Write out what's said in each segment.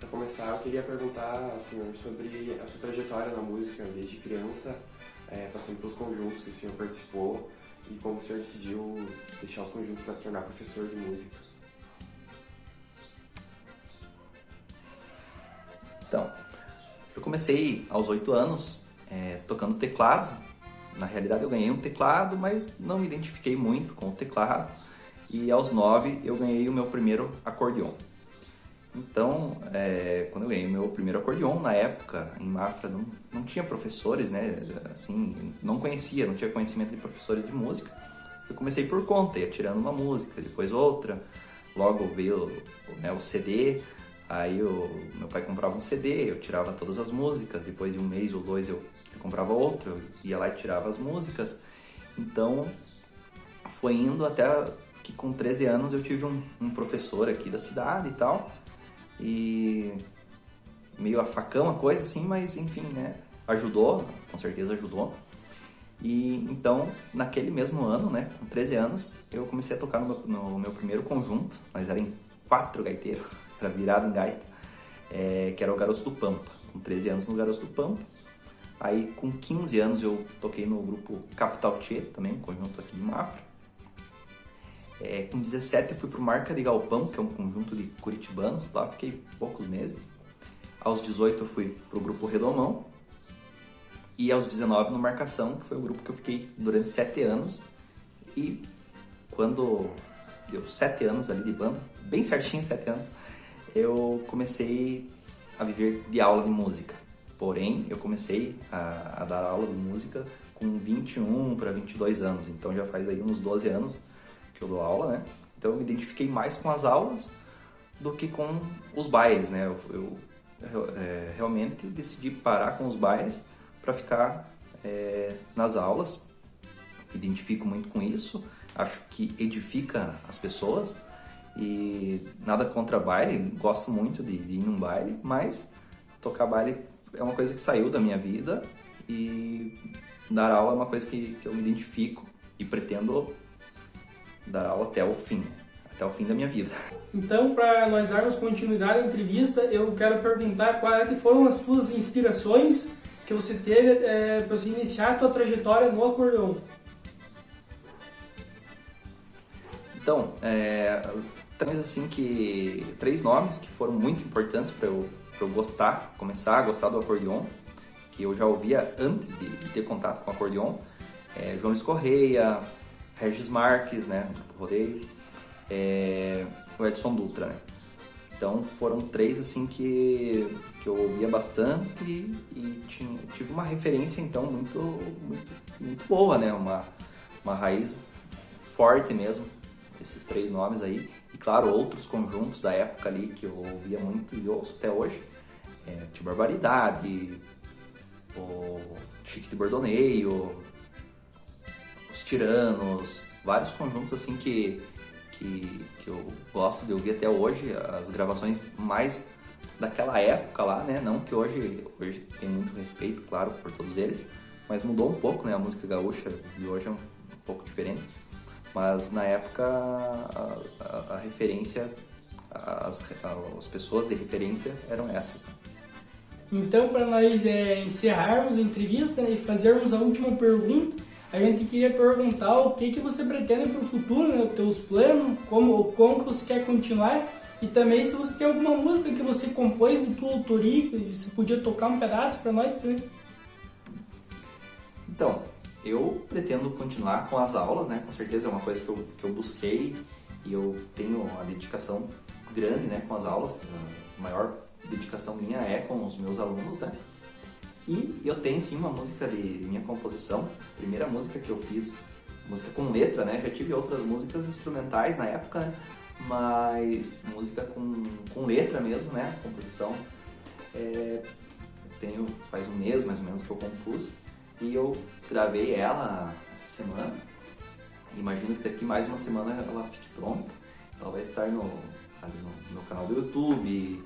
para começar, eu queria perguntar ao senhor sobre a sua trajetória na música desde criança, passando pelos conjuntos que o senhor participou e como o senhor decidiu deixar os conjuntos para se tornar professor de música. Então, eu comecei aos 8 anos tocando teclado. Na realidade eu ganhei um teclado, mas não me identifiquei muito com o teclado. E aos 9 eu ganhei o meu primeiro acordeon. Então, quando eu ganhei o meu primeiro acordeon, na época, em Mafra, não tinha professores, né? Assim, não tinha conhecimento de professores de música. Eu comecei por conta, ia tirando uma música, depois outra. Logo veio o CD, aí meu pai comprava um CD, eu tirava todas as músicas. Depois de um mês ou dois eu comprava outro, eu ia lá e tirava as músicas. Então, foi indo até que com 13 anos eu tive um professor aqui da cidade e tal. E meio a facão a coisa assim, mas enfim, né, ajudou, com certeza ajudou. E então, naquele mesmo ano, né, com 13 anos, eu comecei a tocar no meu primeiro conjunto. Nós éramos 4 gaiteiros, era virado em gaita, que era o Garotos do Pampa. Com 13 anos no Garotos do Pampa. Aí com 15 anos eu toquei no grupo Capital Tchê, também um conjunto aqui de Mafra. Com 17 eu fui pro Marca de Galpão, que é um conjunto de curitibanos, lá fiquei poucos meses. Aos 18 eu fui pro grupo Redomão. E aos 19 no Marcação, que foi o grupo que eu fiquei durante 7 anos. E quando deu 7 anos ali de banda, bem certinho 7 anos, eu comecei a viver de aula de música. Porém, eu comecei a dar aula de música com 21 para 22 anos, então já faz aí uns 12 anos que eu dou aula, né? Então eu me identifiquei mais com as aulas do que com os bailes, né? Eu realmente decidi parar com os bailes para ficar nas aulas. Me identifico muito com isso, acho que edifica as pessoas e nada contra baile, gosto muito de ir num baile, mas tocar baile é uma coisa que saiu da minha vida e dar aula é uma coisa que eu me identifico e pretendo dar aula até o fim da minha vida. Então, para nós darmos continuidade à entrevista, eu quero perguntar quais foram as suas inspirações que você teve para você iniciar a sua trajetória no acordeon. Então, assim três nomes que foram muito importantes para eu começar a gostar do acordeon, que eu já ouvia antes de ter contato com o acordeon. João Luiz Correia, Regis Marques, né, rodeio, o Edson Dutra, né. Então foram 3 assim que eu ouvia bastante e tive uma referência então muito boa, né, uma raiz forte mesmo, esses 3 nomes aí. E claro, outros conjuntos da época ali que eu ouvia muito e ouço até hoje, Tio Barbaridade, o Chique de Bordoneio, Os Tiranos, vários conjuntos assim que eu gosto de ouvir até hoje, as gravações mais daquela época lá, né? Não que hoje tem muito respeito, claro, por todos eles, mas mudou um pouco, né? A música gaúcha de hoje é um pouco diferente, mas na época a referência, as pessoas de referência eram essas. Então, para nós encerrarmos a entrevista, né, e fazermos a última pergunta, a gente queria perguntar o que você pretende para o futuro, né, os teus planos, como que você quer continuar, e também se você tem alguma música que você compôs de tua autoria, que você podia tocar um pedaço para nós, né? Então, eu pretendo continuar com as aulas, né? Com certeza é uma coisa que eu busquei e eu tenho uma dedicação grande, né, com as aulas. A maior dedicação minha é com os meus alunos, né? E eu tenho sim uma música de minha composição, primeira música que eu fiz, música com letra, né? Já tive outras músicas instrumentais na época, né? Mas música com letra mesmo, né? Composição. Faz um mês mais ou menos que eu compus e eu gravei ela essa semana. Imagino que daqui mais uma semana ela fique pronta. Ela vai estar ali no meu canal do YouTube,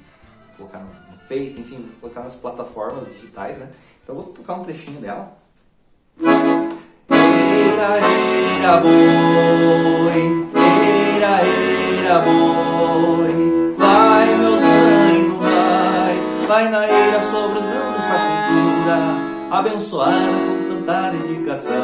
colocar no Face, enfim, vou colocar nas plataformas digitais, né? Então eu vou tocar um trechinho dela. Eira, eira, boi, eira, eira, boi, vai meus anjos, vai. painaria sobre os meus essa cultura, abençoada com tanta dedicação.